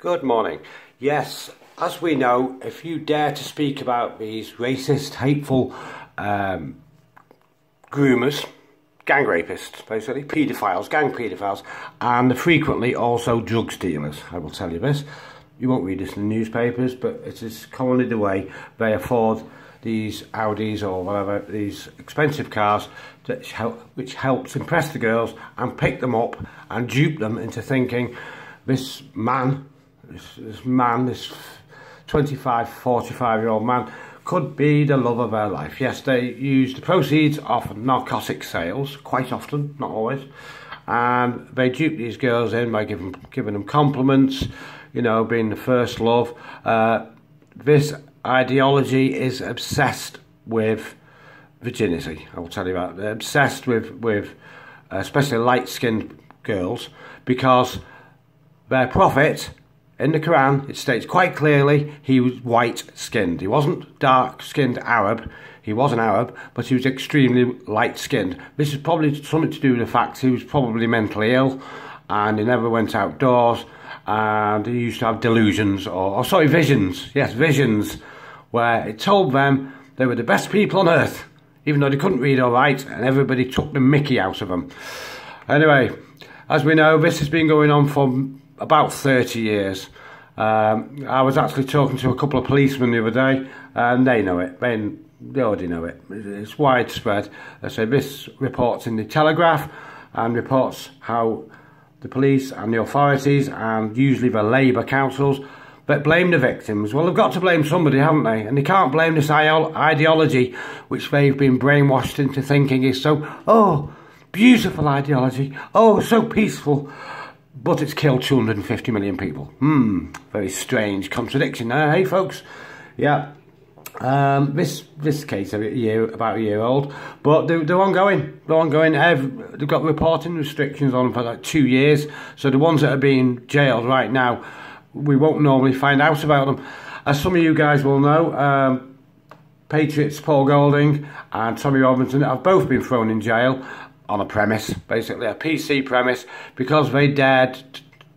Good morning. Yes, as we know, if you dare to speak about these racist, hateful groomers, gang rapists, basically, paedophiles, gang paedophiles, and frequently also drug dealers, I will tell you this. You won't read this in the newspapers, but it is commonly the way they afford these Audis or whatever, these expensive cars, which helps impress the girls and pick them up and dupe them into thinking this man, this 25, 45-year-old man could be the love of their life. Yes, they use the proceeds of narcotic sales, quite often, not always, and they dupe these girls in by giving them compliments, you know, being the first love. This ideology is obsessed with virginity, I will tell you that. They're obsessed with especially light-skinned girls, because their prophet, in the Quran, it states quite clearly he was white-skinned. He wasn't dark-skinned Arab. He was an Arab, but he was extremely light-skinned. This is probably something to do with the fact he was probably mentally ill, and he never went outdoors, and he used to have delusions, or sorry, visions. Yes, visions, where it told them they were the best people on earth, even though they couldn't read or write, and everybody took the mickey out of them. Anyway, as we know, this has been going on for about 30 years. I was actually talking to a couple of policemen the other day, and they know it. They already know it. It's widespread. So this reports in the Telegraph and reports how the police and the authorities, and usually the Labour councils, that blame the victims. Well, they've got to blame somebody, haven't they? And they can't blame this ideology which they've been brainwashed into thinking is so, oh, beautiful ideology, oh, so peaceful, but it's killed 250 million people. Very strange contradiction there, hey folks? Yeah. This case about a year old, but they're ongoing. They're ongoing. They've got reporting restrictions on them for like 2 years. So the ones that are being jailed right now, we won't normally find out about them. As some of you guys will know, Patriots Paul Golding and Tommy Robinson have both been thrown in jail on a premise, basically a PC premise, because they dared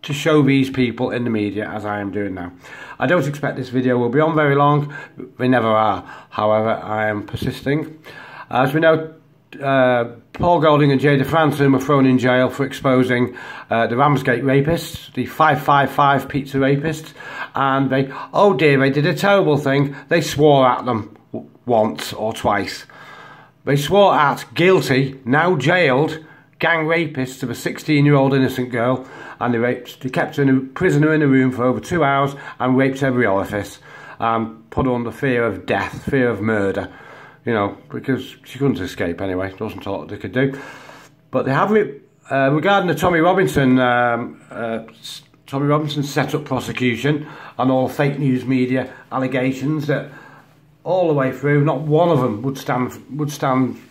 to show these people in the media, as I am doing now. I don't expect this video will be on very long. They never are. However, I am persisting. As we know, Paul Golding and Jada Franson were thrown in jail for exposing the Ramsgate rapists, the 555 pizza rapists, and they did a terrible thing. They swore at them once or twice. They swore at guilty, now jailed, gang rapists of a 16-year-old innocent girl, and they kept her in a prisoner in a room for over 2 hours and raped every orifice, and put her under fear of death, fear of murder, you know, because she couldn't escape anyway. It wasn't all they could do. But they have, regarding the Tommy Robinson set up prosecution and all fake news media allegations that all the way through, not one of them would stand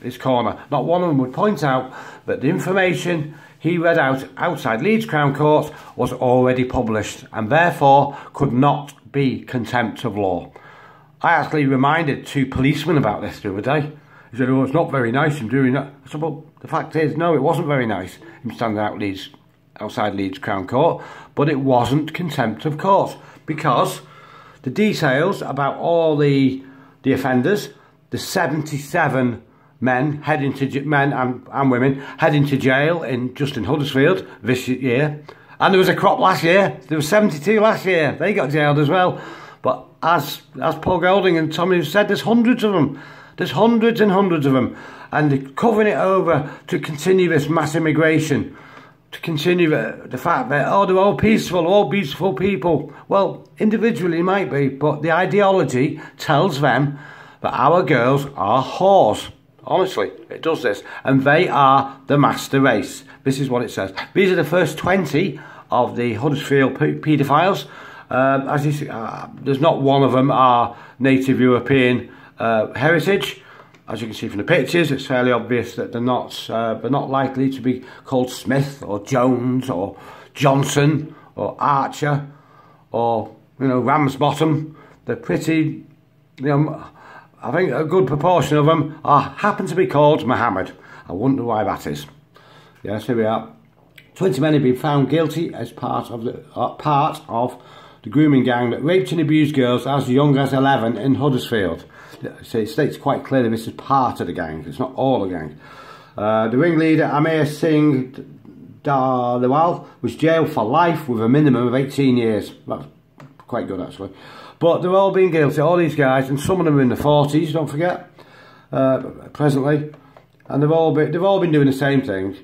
his corner. Not one of them would point out that the information he read out outside Leeds Crown Court was already published and therefore could not be contempt of law. I actually reminded 2 policemen about this the other day. He said, oh, it's not very nice him doing that. I said, well, the fact is, no, it wasn't very nice, him standing outside Leeds Crown Court, but it wasn't contempt of court, because the details about all the offenders, the 77 men and women heading to jail in Huddersfield this year, and there was a crop last year. There were 72 last year. They got jailed as well. But as Paul Golding and Tommy said, there's hundreds of them. There's hundreds and hundreds of them, and they're covering it over to continue this mass immigration, to continue the fact that, oh, they're all peaceful, all beautiful people. Well, individually might be, but the ideology tells them that our girls are whores. Honestly, it does this. And they are the master race. This is what it says. These are the first 20 of the Huddersfield paedophiles. As you see, there's not one of them are native European heritage. As you can see from the pictures, it's fairly obvious that they're not likely to be called Smith or Jones or Johnson or Archer or, you know, Ramsbottom. They're pretty, you know, I think a good proportion of them happen to be called Mohammed. I wonder why that is. Yes, here we are. 20 men have been found guilty as part of the grooming gang that raped and abused girls as young as 11 in Huddersfield. So it states quite clearly this is part of the gang, it's not all the gang. The ringleader, Amir Singh Dhaliwal, was jailed for life with a minimum of 18 years. That's quite good, actually. But they're all being guilty, all these guys, and some of them are in the 40s, don't forget, presently. And they've all been doing the same thing.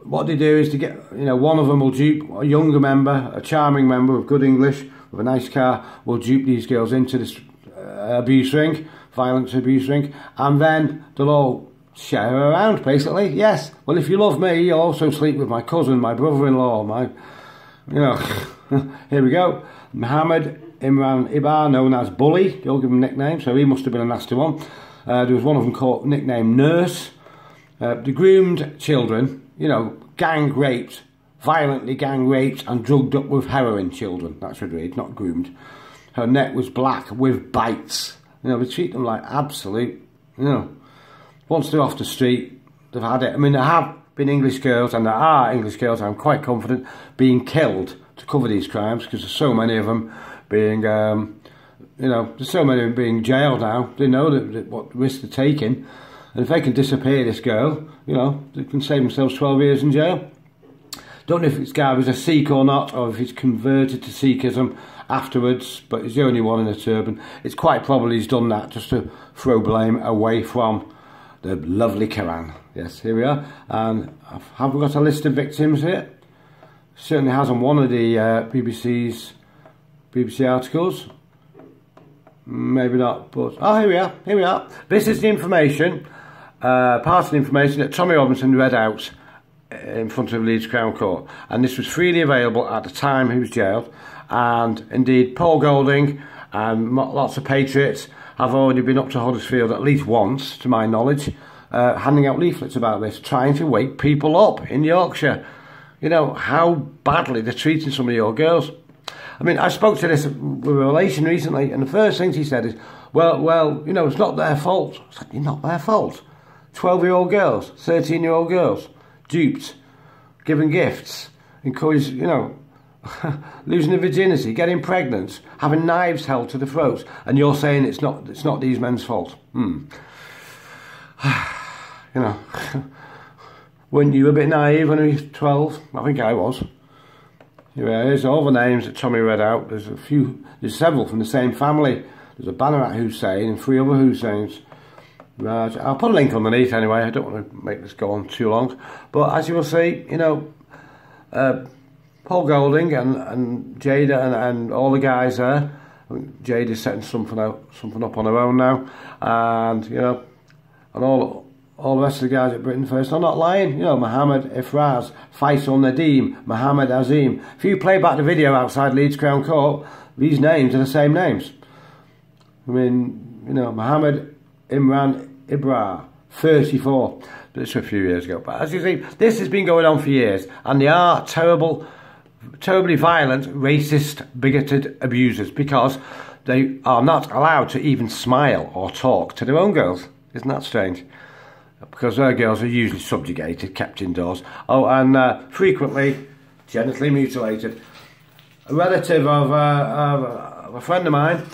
What they do is to get, you know, one of them will dupe a younger member, a charming member with good English, with a nice car, will dupe these girls into this abuse ring, violence abuse ring, and then they'll all share her around, basically. Yes, well, if you love me, you'll also sleep with my cousin, my brother-in-law, my, you know, here we go. Mohammed Imran Ibar, known as Bully, they'll give him a nickname, so he must have been a nasty one. There was one of them called nicknamed Nurse. The groomed children, you know, gang raped, violently gang raped and drugged up with heroin children. That's what it read, not groomed. Her neck was black with bites. You know, we treat them like absolute, you know. Once they're off the street, they've had it. I mean, there have been English girls, and there are English girls, I'm quite confident, being killed to cover these crimes, because there's so many of them being, you know, there's so many of them being jailed now. They know that what risk they're taking. And if they can disappear this girl, you know, they can save themselves 12 years in jail. Don't know if this guy was a Sikh or not, or if he's converted to Sikhism afterwards, but he's the only one in a turban. It's quite probably he's done that just to throw blame away from the lovely Quran. Yes, here we are. And have we got a list of victims here? Certainly has on one of the BBC articles. Maybe not, but oh, here we are. This is the information, part of the information that Tommy Robinson read out in front of Leeds Crown Court, and this was freely available at the time he was jailed. And indeed, Paul Golding and lots of patriots have already been up to Huddersfield at least once, to my knowledge, handing out leaflets about this, trying to wake people up in Yorkshire. You know, how badly they're treating some of your girls. I mean, I spoke to this with a relation recently, and the first thing he said is, well, you know, it's not their fault. I said, it's not their fault. 12-year-old girls, 13-year-old girls, duped, given gifts, encouraged, you know, losing their virginity, getting pregnant, having knives held to the throats, and you're saying it's not these men's fault. You know, weren't you a bit naive when you were 12? I think I was. Here's all the names that Tommy read out. There's several from the same family. There's a Banarat Hussein and 3 other Husseins. Right, I'll put a link underneath anyway. I don't want to make this go on too long. But as you will see, you know, Paul Golding and Jada and all the guys there. I think Jada's setting something up on her own now, and you know, and all the rest of the guys at Britain First are not lying. You know, Mohammed Ifraz, Faisal Nadeem, Mohammed Azim. If you play back the video outside Leeds Crown Court, these names are the same names. I mean, you know, Mohammed Imran Ibra, 34. This was a few years ago. But as you see, this has been going on for years, and they are terribly violent, racist, bigoted abusers, because they are not allowed to even smile or talk to their own girls. Isn't that strange? Because their girls are usually subjugated, kept indoors. Oh, and frequently genitally mutilated. A relative of a friend of mine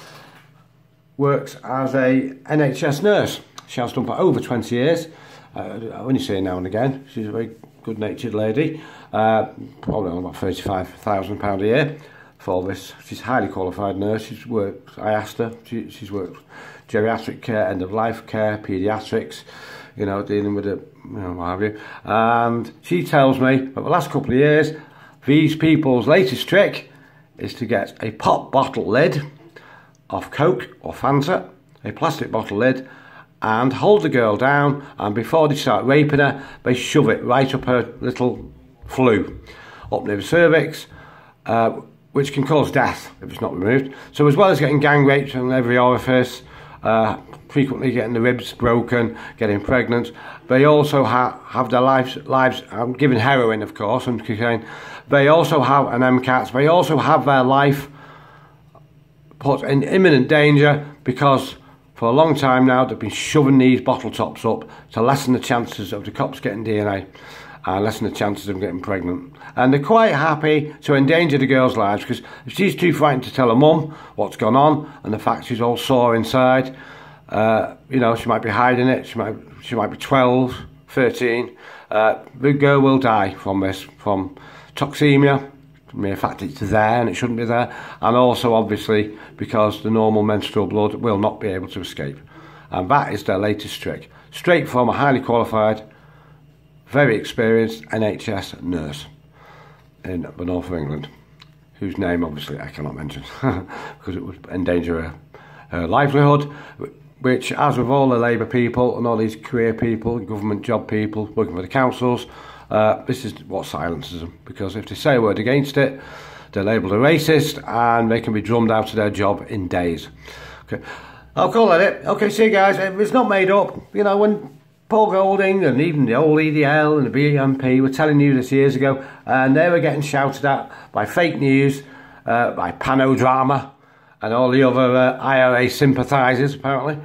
works as a NHS nurse. She has done for over 20 years. I only see her now and again. She's a very good-natured lady. Probably on about £35,000 a year for this. She's a highly qualified nurse. She's worked, I asked her, she's worked geriatric care, end-of-life care, paediatrics, you know, dealing with it, you know, what have you. And she tells me that the last couple of years, these people's latest trick is to get a pop bottle lid of Coke or Fanta, a plastic bottle lid, and hold the girl down, and before they start raping her, they shove it right up her little flue, up near the cervix, which can cause death if it's not removed. So as well as getting gang raped in every orifice, frequently getting the ribs broken, getting pregnant, they also have their lives given heroin, of course, and cocaine. They also have an MCAT. They also have their life put in imminent danger, because for a long time now they've been shoving these bottle tops up to lessen the chances of the cops getting DNA. and lessen the chances of getting pregnant. And they're quite happy to endanger the girls' lives, because if she's too frightened to tell her mum what's gone on and the fact she's all sore inside, you know, she might be hiding it. She might be 12, 13. The girl will die from this, from toxemia. The mere fact it's there and it shouldn't be there, and also obviously because the normal menstrual blood will not be able to escape. And that is their latest trick, straight from a highly qualified, very experienced NHS nurse in the north of England, whose name obviously I cannot mention because it would endanger her livelihood, which, as with all the Labour people and all these career people, government job people working for the councils, this is what silences them, because if they say a word against it, they're labelled a racist and they can be drummed out of their job in days. Okay, I'll call that it. Okay, see you guys. It's not made up. You know, when Paul Golding and even the old EDL and the BNP were telling you this years ago, and they were getting shouted at by fake news, by Panodrama and all the other IRA sympathisers, apparently.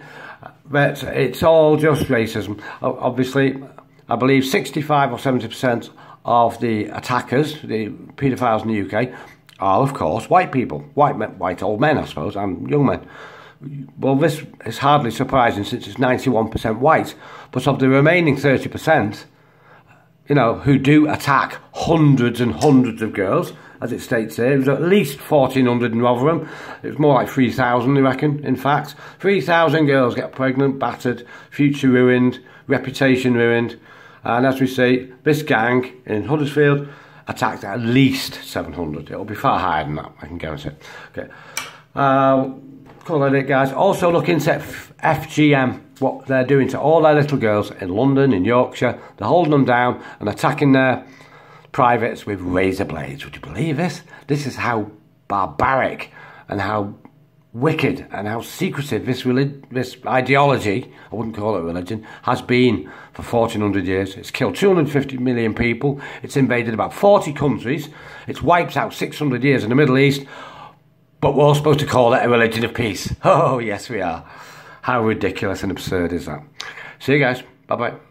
But it's all just racism. Obviously, I believe 65 or 70% of the attackers, the paedophiles in the UK, are, of course, white people. White old men, I suppose, and young men. Well, this is hardly surprising since it's 91% white. But of the remaining 30%, you know, who do attack hundreds and hundreds of girls, as it states here, it was at least 1,400 in Rotherham. It was more like 3,000, I reckon, in fact. 3,000 girls get pregnant, battered, future ruined, reputation ruined. And as we see, this gang in Huddersfield attacked at least 700. It'll be far higher than that, I can guarantee it. Okay. Call that it, guys. Also look into FGM, what they're doing to all their little girls in London, in Yorkshire. They're holding them down and attacking their privates with razor blades. Would you believe this? This is how barbaric and how wicked and how secretive this ideology, I wouldn't call it religion, has been for 1,400 years. It's killed 250 million people. It's invaded about 40 countries. It's wiped out 600 years in the Middle East. But we're all supposed to call it a religion of peace. Oh, yes, we are. How ridiculous and absurd is that? See you guys. Bye-bye.